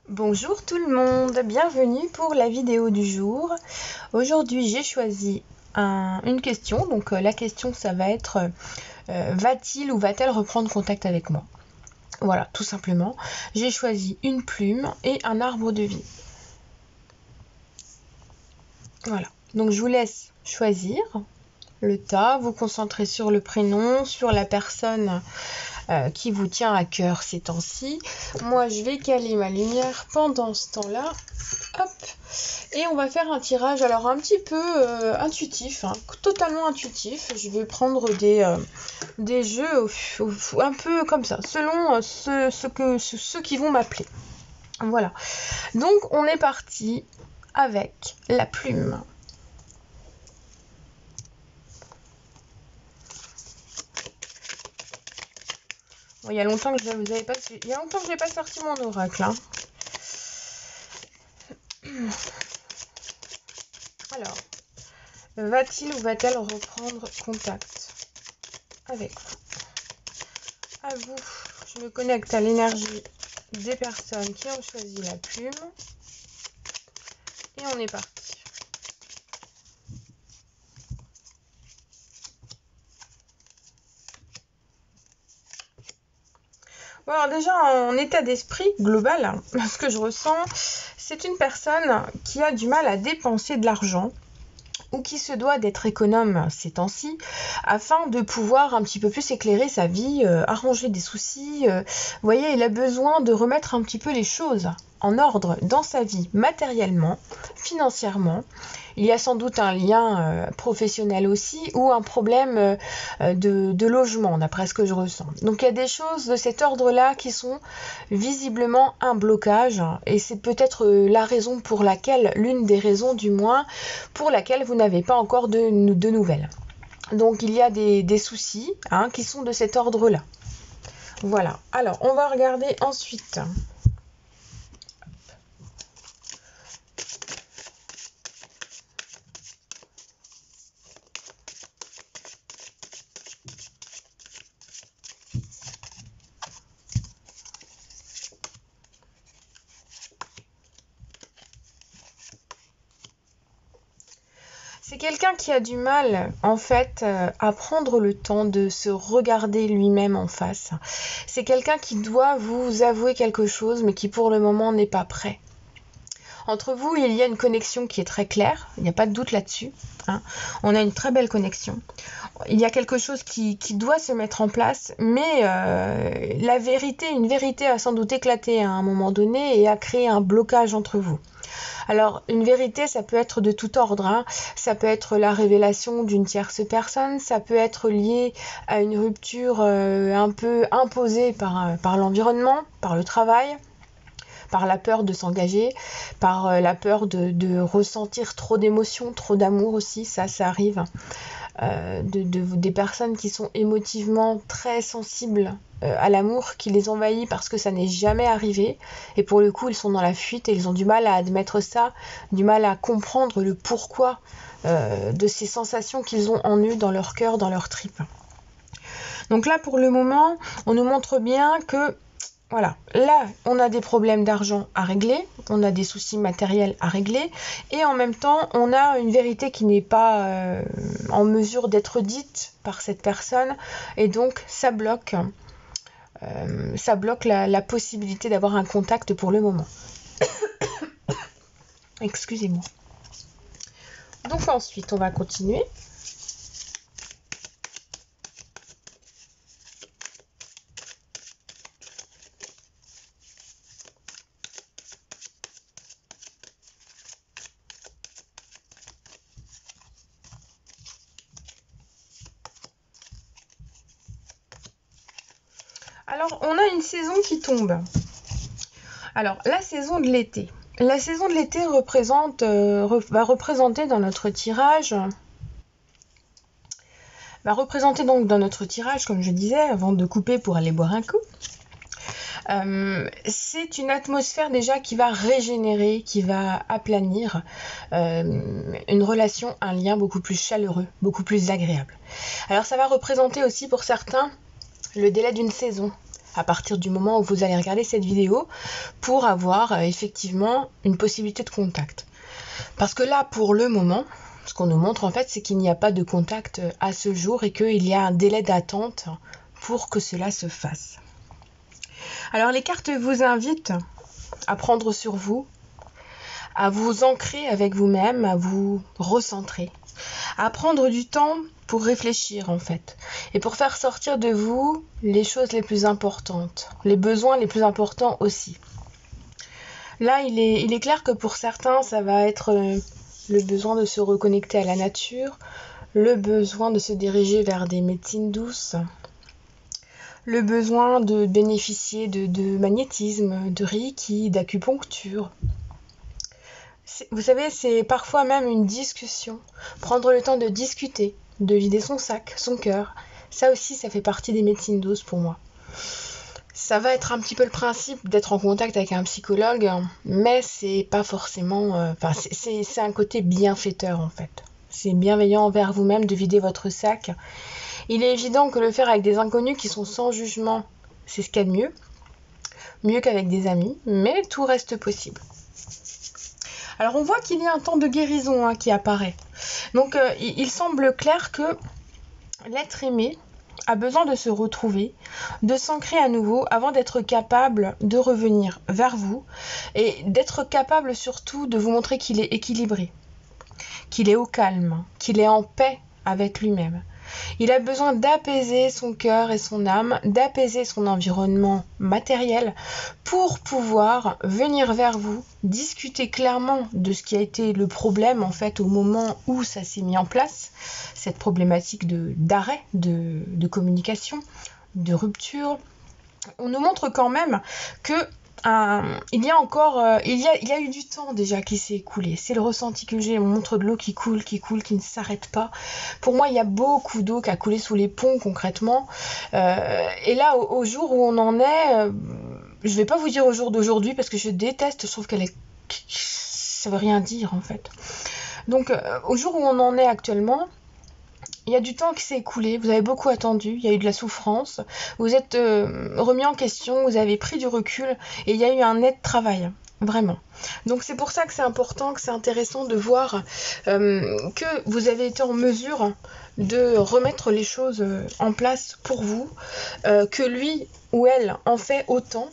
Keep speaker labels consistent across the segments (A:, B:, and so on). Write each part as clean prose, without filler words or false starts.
A: Bonjour tout le monde, bienvenue pour la vidéo du jour. Aujourd'hui j'ai choisi une question, donc la question ça va être va-t-il ou va-t-elle reprendre contact avec moi? Voilà, tout simplement. J'ai choisi une plume et un arbre de vie. Voilà, donc je vous laisse choisir le tas, vous concentrer sur le prénom, sur la personne qui vous tient à cœur ces temps-ci. Moi, je vais caler ma lumière pendant ce temps-là. Hop. Et on va faire un tirage, alors un petit peu intuitif, totalement intuitif. Je vais prendre des jeux un peu comme ça, selon ceux qui vont m'appeler. Voilà. Donc, on est parti avec la plume. Bon, il y a longtemps que je n'ai pas sorti mon oracle. Alors, va-t-il ou va-t-elle reprendre contact avec vous? À vous, je me connecte à l'énergie des personnes qui ont choisi la plume. Et on est parti. Bon, alors déjà, en état d'esprit global, ce que je ressens, c'est une personne qui a du mal à dépenser de l'argent ou qui se doit d'être économe ces temps-ci afin de pouvoir un petit peu plus éclairer sa vie, arranger des soucis. Vous voyez, il a besoin de remettre un petit peu les choses en ordre dans sa vie matériellement, financièrement. Il y a sans doute un lien professionnel aussi ou un problème de logement, d'après ce que je ressens. Donc il y a des choses de cet ordre-là qui sont visiblement un blocage et c'est peut-être la raison pour laquelle, l'une des raisons du moins, pour laquelle vous n'avez pas encore de nouvelles. Donc il y a des soucis qui sont de cet ordre-là. Voilà, alors on va regarder ensuite. C'est quelqu'un qui a du mal, en fait, à prendre le temps de se regarder lui-même en face. C'est quelqu'un qui doit vous avouer quelque chose, mais qui pour le moment n'est pas prêt. Entre vous, il y a une connexion qui est très claire, il n'y a pas de doute là-dessus. On a une très belle connexion. Il y a quelque chose qui doit se mettre en place, mais une vérité a sans doute éclaté à un moment donné et a créé un blocage entre vous. Alors, une vérité, ça peut être de tout ordre. Ça peut être la révélation d'une tierce personne, ça peut être lié à une rupture un peu imposée par l'environnement, par le travail, par la peur de s'engager, par la peur de ressentir trop d'émotions, trop d'amour aussi, ça arrive. Des personnes qui sont émotivement très sensibles à l'amour, qui les envahit parce que ça n'est jamais arrivé et pour le coup ils sont dans la fuite et ils ont du mal à admettre ça, du mal à comprendre le pourquoi de ces sensations qu'ils ont en eux, dans leur cœur, dans leur tripes. Donc là pour le moment on nous montre bien que voilà, là on a des problèmes d'argent à régler, on a des soucis matériels à régler et en même temps on a une vérité qui n'est pas en mesure d'être dite par cette personne et donc ça bloque la possibilité d'avoir un contact pour le moment. Excusez-moi. Donc ensuite on va continuer. Alors, on a une saison qui tombe. Alors, la saison de l'été. La saison de l'été va représenter dans notre tirage... comme je disais, avant de couper pour aller boire un coup. C'est une atmosphère déjà qui va régénérer, qui va aplanir une relation, un lien beaucoup plus chaleureux, beaucoup plus agréable. Alors ça va représenter aussi pour certains le délai d'une saison. à partir du moment où vous allez regarder cette vidéo pour avoir effectivement une possibilité de contact. Parce que là, pour le moment, ce qu'on nous montre en fait, c'est qu'il n'y a pas de contact à ce jour et qu'il y a un délai d'attente pour que cela se fasse. Alors les cartes vous invitent à prendre sur vous, à vous ancrer avec vous-même, à vous recentrer, à prendre du temps pour réfléchir en fait, et pour faire sortir de vous les choses les plus importantes, les besoins les plus importants aussi. Là, il est clair que pour certains, ça va être le besoin de se reconnecter à la nature, le besoin de se diriger vers des médecines douces, le besoin de bénéficier de magnétisme, de reiki, d'acupuncture. Vous savez, c'est parfois même une discussion. Prendre le temps de discuter, de vider son sac, son cœur. Ça aussi, ça fait partie des médecines douces pour moi. Ça va être un petit peu le principe d'être en contact avec un psychologue, mais c'est pas forcément... c'est un côté bienfaiteur en fait. C'est bienveillant envers vous-même de vider votre sac. Il est évident que le faire avec des inconnus qui sont sans jugement, c'est ce qu'il y a de mieux. Mieux qu'avec des amis, mais tout reste possible. Alors on voit qu'il y a un temps de guérison qui apparaît. Donc il semble clair que l'être aimé a besoin de se retrouver, de s'ancrer à nouveau avant d'être capable de revenir vers vous et d'être capable surtout de vous montrer qu'il est équilibré, qu'il est au calme, qu'il est en paix avec lui-même. Il a besoin d'apaiser son cœur et son âme, d'apaiser son environnement matériel pour pouvoir venir vers vous, discuter clairement de ce qui a été le problème en fait au moment où ça s'est mis en place, cette problématique d'arrêt de communication, de rupture. On nous montre quand même que il y a eu du temps déjà qui s'est écoulé. C'est le ressenti que j'ai. On montre de l'eau qui coule, qui ne s'arrête pas. Pour moi, il y a beaucoup d'eau qui a coulé sous les ponts concrètement. Et là, au jour où on en est, je vais pas vous dire au jour d'aujourd'hui parce que je déteste. Je trouve ça veut rien dire en fait. Donc, au jour où on en est actuellement. Il y a du temps qui s'est écoulé, vous avez beaucoup attendu, il y a eu de la souffrance, vous êtes remis en question, vous avez pris du recul et il y a eu un net travail, vraiment. Donc c'est pour ça que c'est important, que c'est intéressant de voir que vous avez été en mesure de remettre les choses en place pour vous, que lui ou elle en fait autant.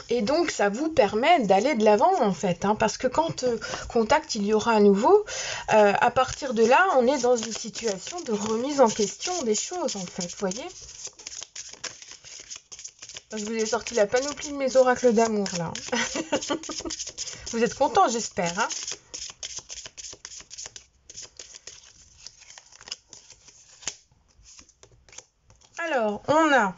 A: Et donc, ça vous permet d'aller de l'avant, en fait, parce que quand contact il y aura à nouveau, à partir de là, on est dans une situation de remise en question des choses, en fait, vous voyez. Je vous ai sorti la panoplie de mes oracles d'amour, là. Vous êtes contents, j'espère, Alors, on a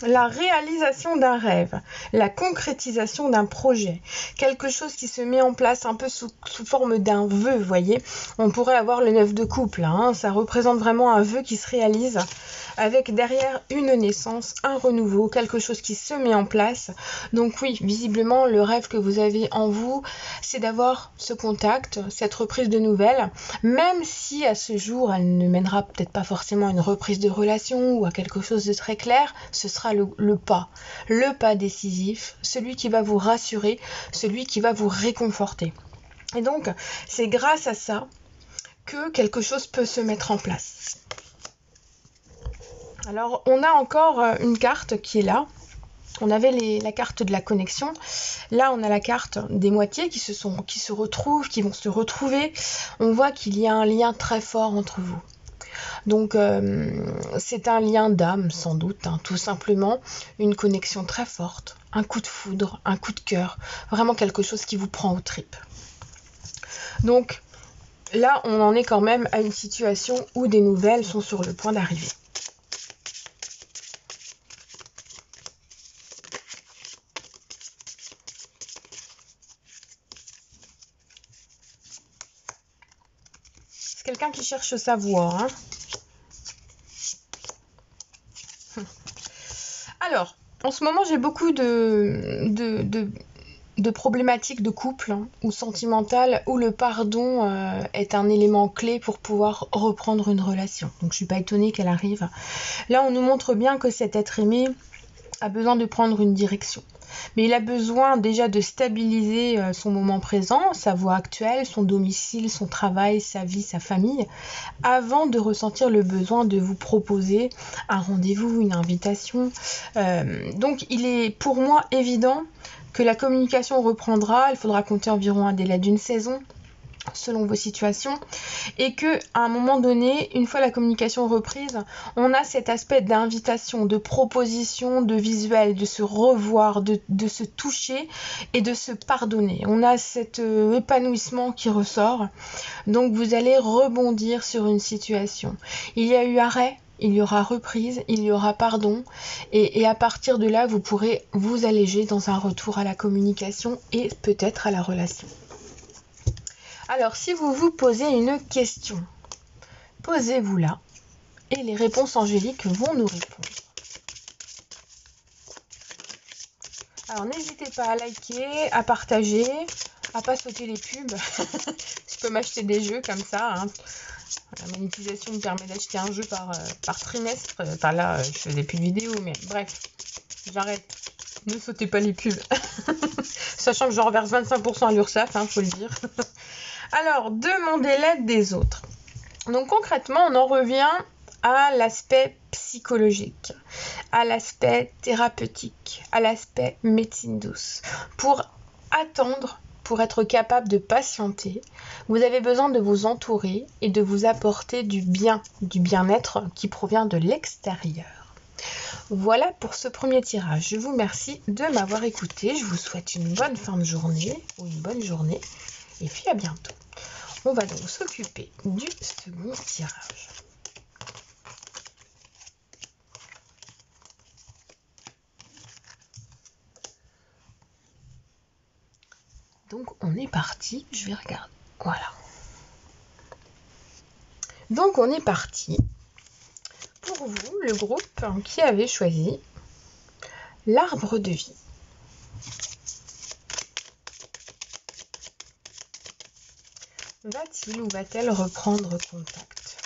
A: la réalisation d'un rêve, la concrétisation d'un projet, quelque chose qui se met en place un peu sous forme d'un vœu, vous voyez. On pourrait avoir le 9 de couple, ça représente vraiment un vœu qui se réalise avec derrière une naissance, un renouveau, quelque chose qui se met en place. Donc oui, visiblement, le rêve que vous avez en vous, c'est d'avoir ce contact, cette reprise de nouvelles, même si à ce jour, elle ne mènera peut-être pas forcément à une reprise de relation ou à quelque chose de très clair, ce sera le pas décisif, celui qui va vous rassurer, celui qui va vous réconforter. Et donc, c'est grâce à ça que quelque chose peut se mettre en place. Alors, on a encore une carte qui est là. On avait la carte de la connexion. Là, on a la carte des moitiés qui se retrouvent, qui vont se retrouver. On voit qu'il y a un lien très fort entre vous. Donc, c'est un lien d'âme, sans doute, tout simplement. Une connexion très forte, un coup de foudre, un coup de cœur. Vraiment quelque chose qui vous prend aux tripes. Donc, là, on en est quand même à une situation où des nouvelles sont sur le point d'arriver. C'est quelqu'un qui cherche sa voie. Alors, en ce moment, j'ai beaucoup de problématiques de couple ou sentimentales où le pardon est un élément clé pour pouvoir reprendre une relation. Donc, je ne suis pas étonnée qu'elle arrive. Là, on nous montre bien que cet être aimé a besoin de prendre une direction. Mais il a besoin déjà de stabiliser son moment présent, sa voie actuelle, son domicile, son travail, sa vie, sa famille, avant de ressentir le besoin de vous proposer un rendez-vous, une invitation. Donc il est pour moi évident que la communication reprendra. Il faudra compter environ un délai d'une saison selon vos situations, et que à un moment donné, une fois la communication reprise, on a cet aspect d'invitation, de proposition, de visuel, de se revoir, de se toucher et de se pardonner. On a cet épanouissement qui ressort, donc vous allez rebondir sur une situation. Il y a eu arrêt, il y aura reprise, il y aura pardon, et à partir de là, vous pourrez vous alléger dans un retour à la communication et peut-être à la relation. Alors, si vous vous posez une question, posez-vous-la et les réponses angéliques vont nous répondre. Alors, n'hésitez pas à liker, à partager, à pas sauter les pubs. Je peux m'acheter des jeux comme ça. Hein. La monétisation me permet d'acheter un jeu par trimestre. Enfin là, je faisais plus de vidéos, mais bref, j'arrête. Ne sautez pas les pubs. Sachant que j'en reverse 25% à l'URSSAF, faut le dire. Alors, demandez l'aide des autres. Donc concrètement, on en revient à l'aspect psychologique, à l'aspect thérapeutique, à l'aspect médecine douce. Pour attendre, pour être capable de patienter, vous avez besoin de vous entourer et de vous apporter du bien-être qui provient de l'extérieur. Voilà pour ce premier tirage. Je vous remercie de m'avoir écouté. Je vous souhaite une bonne fin de journée ou une bonne journée. Et puis à bientôt. On va donc s'occuper du second tirage. Donc on est parti, je vais regarder. Voilà. Donc on est parti. Pour vous, le groupe qui avait choisi l'arbre de vie. Va-t-il ou va-t-elle reprendre contact?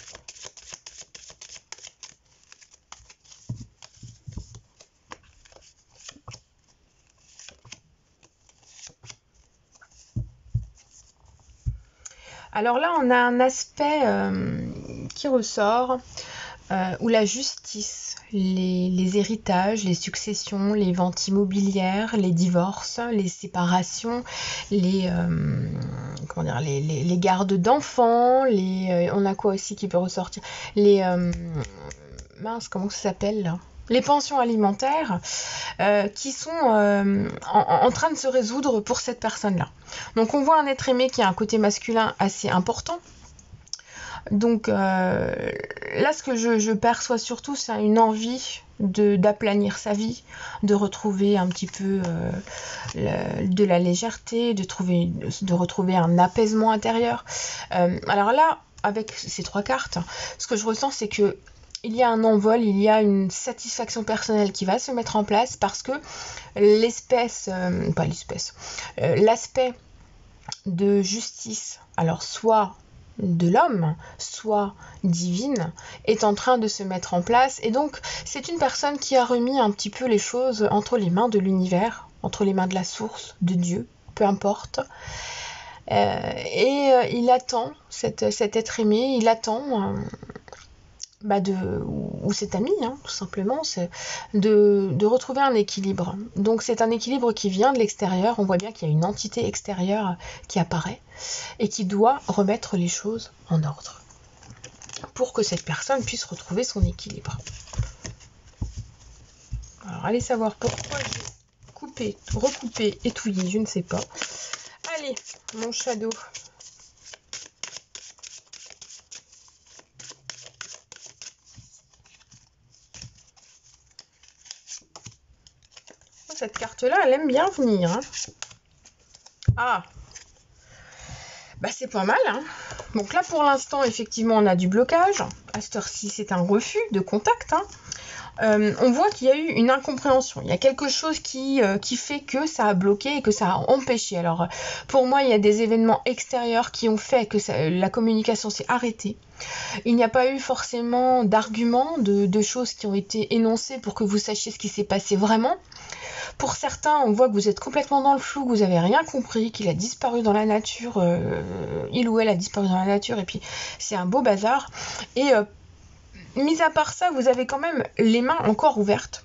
A: Alors là, on a un aspect qui ressort où la justice, les héritages, les successions, les ventes immobilières, les divorces, les séparations, les gardes d'enfants, on a quoi aussi qui peut ressortir? Comment ça s'appelle là? Les pensions alimentaires qui sont en train de se résoudre pour cette personne-là. Donc on voit un être aimé qui a un côté masculin assez important. Donc là, ce que je perçois surtout, c'est une envie d'aplanir sa vie, de retrouver un petit peu de la légèreté, de retrouver un apaisement intérieur. Alors là, avec ces trois cartes, ce que je ressens, c'est que il y a un envol, il y a une satisfaction personnelle qui va se mettre en place parce que l'aspect de justice, alors soit de l'homme, soit divine, est en train de se mettre en place. Et donc, c'est une personne qui a remis un petit peu les choses entre les mains de l'univers, entre les mains de la source, de Dieu, peu importe. Il attend, cet être aimé, il attend... ou cet ami, tout simplement, c'est de retrouver un équilibre. Donc c'est un équilibre qui vient de l'extérieur. On voit bien qu'il y a une entité extérieure qui apparaît et qui doit remettre les choses en ordre pour que cette personne puisse retrouver son équilibre. Alors allez savoir pourquoi j'ai coupé, recoupé, étouillé, je ne sais pas. Allez, mon shadow. Cette carte-là, elle aime bien venir. Hein. Ah, c'est pas mal. Hein. Donc là, pour l'instant, effectivement, on a du blocage. À cette heure-ci, c'est un refus de contact. Hein. on voit qu'il y a eu une incompréhension. Il y a quelque chose qui fait que ça a bloqué et que ça a empêché. Alors, pour moi, il y a des événements extérieurs qui ont fait que la communication s'est arrêtée. Il n'y a pas eu forcément d'arguments, de choses qui ont été énoncées pour que vous sachiez ce qui s'est passé vraiment. Pour certains, on voit que vous êtes complètement dans le flou, que vous n'avez rien compris, qu'il a disparu dans la nature, il ou elle a disparu dans la nature, et puis c'est un beau bazar. Et mis à part ça, vous avez quand même les mains encore ouvertes.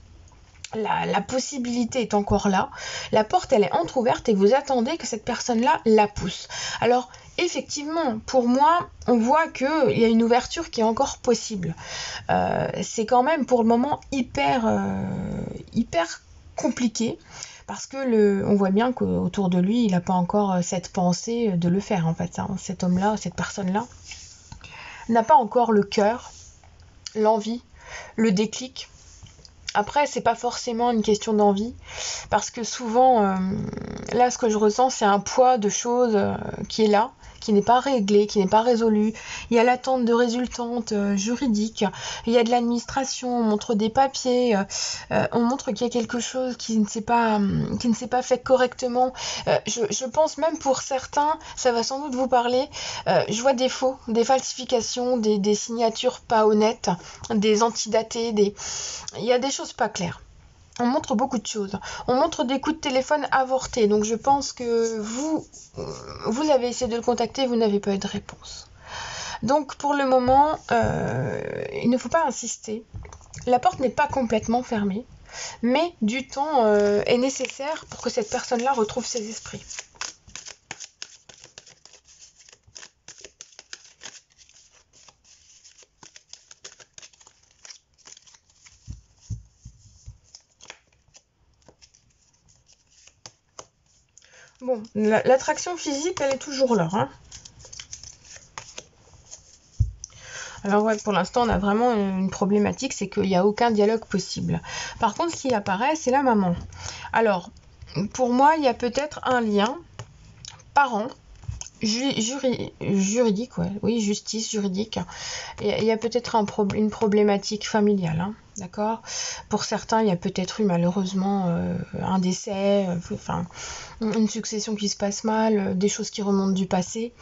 A: La possibilité est encore là. La porte, elle est entrouverte et vous attendez que cette personne-là la pousse. Alors, effectivement, pour moi, on voit qu'il y a une ouverture qui est encore possible. C'est quand même, pour le moment, hyper compliqué. Parce que on voit bien qu'autour de lui, il n'a pas encore cette pensée de le faire, en fait. Hein. Cet homme-là, cette personne-là, n'a pas encore le cœur, l'envie, le déclic. Après, c'est pas forcément une question d'envie, parce que souvent, là, ce que je ressens, c'est un poids de choses qui est là, qui n'est pas réglé, qui n'est pas résolu. Il y a l'attente de résultantes juridiques, il y a de l'administration, on montre des papiers, on montre qu'il y a quelque chose qui ne s'est pas fait correctement. Je pense même pour certains, ça va sans doute vous parler, je vois des faux, des falsifications, des signatures pas honnêtes, des antidatées, il y a des choses pas claires. On montre beaucoup de choses. On montre des coups de téléphone avortés. Donc je pense que vous avez essayé de le contacter, vous n'avez pas eu de réponse. Donc pour le moment, il ne faut pas insister. La porte n'est pas complètement fermée, mais du temps est nécessaire pour que cette personne-là retrouve ses esprits. Bon, l'attraction physique, elle est toujours là. Hein. Alors ouais, pour l'instant, on a vraiment une problématique, c'est qu'il n'y a aucun dialogue possible. Par contre, ce qui apparaît, c'est la maman. Alors, pour moi, il y a peut-être un lien parent, juridique, ouais, oui, justice juridique. Il y a peut-être une problématique familiale, hein, d'accord. Pour certains, il y a peut-être eu malheureusement un décès, enfin une succession qui se passe mal, des choses qui remontent du passé,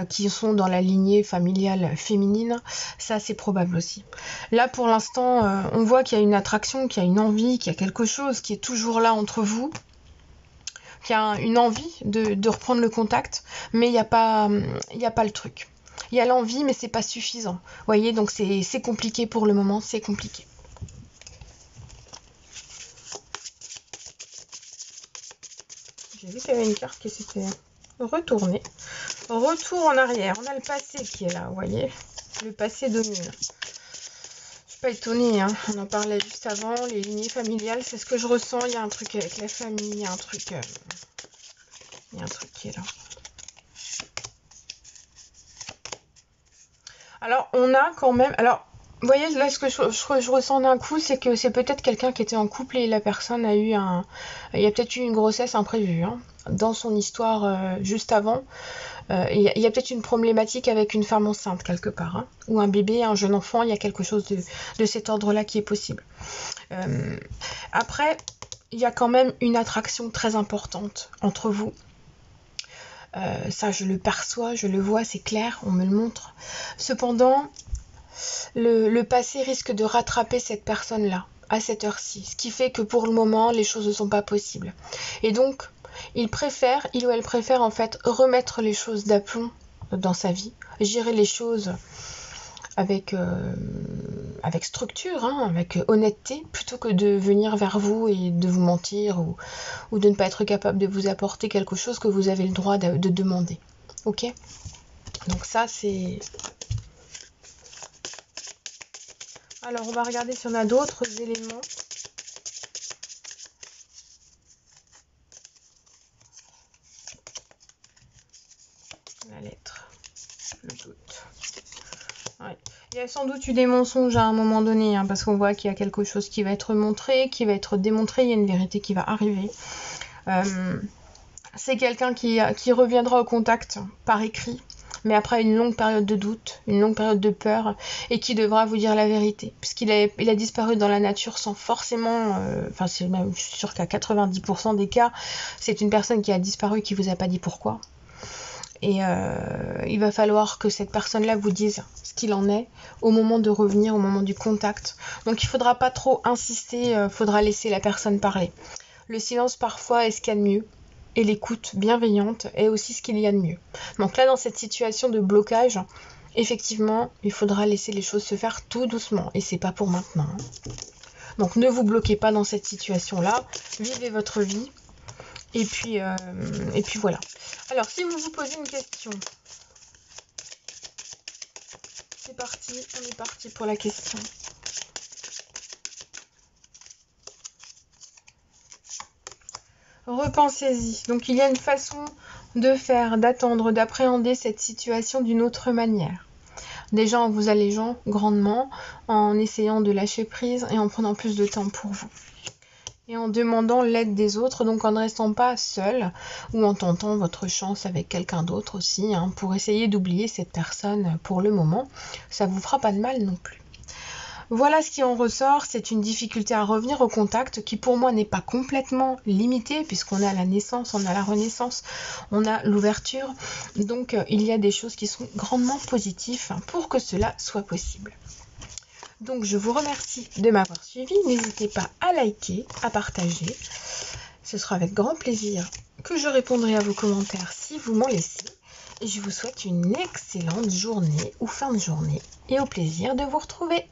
A: qui sont dans la lignée familiale féminine. Ça, c'est probable aussi. Là, pour l'instant, on voit qu'il y a une attraction, qu'il y a une envie, qu'il y a quelque chose qui est toujours là entre vous. Qu'il y a une envie de reprendre le contact, mais il n'y a pas le truc. Il y a l'envie, mais c'est pas suffisant. Vous voyez, donc c'est compliqué pour le moment, c'est compliqué. J'ai vu qu'il y avait une carte qui s'était retournée. Retour en arrière. On a le passé qui est là, vous voyez. Le passé domine. Pas étonnée, hein. On en parlait juste avant, les lignées familiales, c'est ce que je ressens, il y a un truc avec la famille, il y a un truc qui est là. Alors, on a quand même, alors, vous voyez, là, ce que je ressens d'un coup, c'est que c'est peut-être quelqu'un qui était en couple et la personne a eu il y a peut-être eu une grossesse imprévue, hein, dans son histoire juste avant. Il y a peut-être une problématique avec une femme enceinte quelque part, hein, ou un bébé, un jeune enfant, il y a quelque chose de cet ordre-là qui est possible. Après, il y a quand même une attraction très importante entre vous. Ça, je le perçois, je le vois, c'est clair, on me le montre. Cependant, le passé risque de rattraper cette personne-là, à cette heure-ci, ce qui fait que pour le moment, les choses ne sont pas possibles. Et donc, il ou elle préfère en fait remettre les choses d'aplomb dans sa vie, gérer les choses avec structure, hein, avec honnêteté, plutôt que de venir vers vous et de vous mentir ou de ne pas être capable de vous apporter quelque chose que vous avez le droit de demander. Ok ? Donc ça, c'est... Alors, on va regarder si on a d'autres éléments. La lettre, le doute. Ouais. Il y a sans doute eu des mensonges à un moment donné, hein, parce qu'on voit qu'il y a quelque chose qui va être montré, qui va être démontré, il y a une vérité qui va arriver. C'est quelqu'un qui reviendra au contact par écrit, mais après une longue période de doute, une longue période de peur, et qui devra vous dire la vérité, puisqu'il a disparu dans la nature sans forcément, enfin c'est même, je suis sûre qu'à 90% des cas, c'est une personne qui a disparu qui vous a pas dit pourquoi. Et il va falloir que cette personne-là vous dise ce qu'il en est au moment de revenir, au moment du contact. Donc il ne faudra pas trop insister, faudra laisser la personne parler. Le silence parfois est ce qu'il y a de mieux. Et l'écoute bienveillante est aussi ce qu'il y a de mieux. Donc là, dans cette situation de blocage, effectivement, il faudra laisser les choses se faire tout doucement. Et c'est pas pour maintenant. Donc ne vous bloquez pas dans cette situation-là. Vivez votre vie. Et puis voilà. Alors, si vous vous posez une question, c'est parti, on est parti pour la question. Repensez-y. Donc, il y a une façon de faire, d'attendre, d'appréhender cette situation d'une autre manière. Déjà en vous allégeant grandement, en essayant de lâcher prise et en prenant plus de temps pour vous. Et en demandant l'aide des autres, donc en ne restant pas seul ou en tentant votre chance avec quelqu'un d'autre aussi, pour essayer d'oublier cette personne pour le moment. Ça vous fera pas de mal non plus. Voilà ce qui en ressort, c'est une difficulté à revenir au contact qui pour moi n'est pas complètement limitée puisqu'on a la naissance, on a la renaissance, on a l'ouverture. Donc il y a des choses qui sont grandement positives pour que cela soit possible. Donc je vous remercie de m'avoir suivi. N'hésitez pas à liker, à partager. Ce sera avec grand plaisir que je répondrai à vos commentaires si vous m'en laissez. Et je vous souhaite une excellente journée ou fin de journée et au plaisir de vous retrouver.